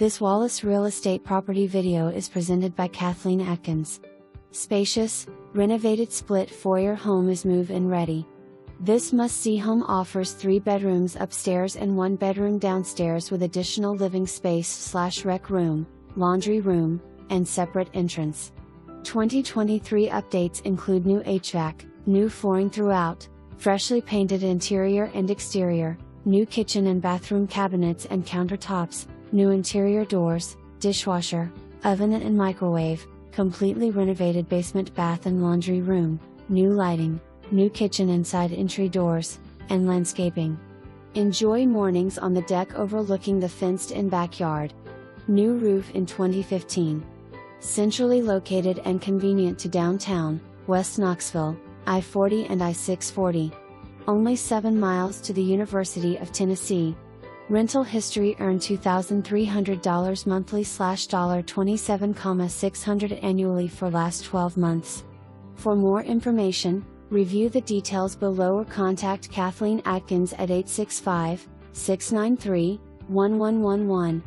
This Wallace Real Estate property video is presented by Kathleen Atkins. Spacious, renovated split foyer home is move-in ready. This must-see home offers 3 bedrooms upstairs and 1 bedroom downstairs with additional living space/rec room, laundry room, and separate entrance. 2023 updates include new HVAC, new flooring throughout, freshly painted interior and exterior, new kitchen and bathroom cabinets and countertops, new interior doors, dishwasher, oven and microwave, completely renovated basement bath and laundry room, new lighting, new kitchen and side entry doors, and landscaping. Enjoy mornings on the deck overlooking the fenced-in backyard. New roof in 2015. Centrally located and convenient to downtown, West Knoxville, I-40 and I-640. Only 7 miles to the University of Tennessee. Rental history earned $2,300 monthly / $27,600 annually for last 12 months. For more information, review the details below or contact Kathleen Atkins at 865-693-1111.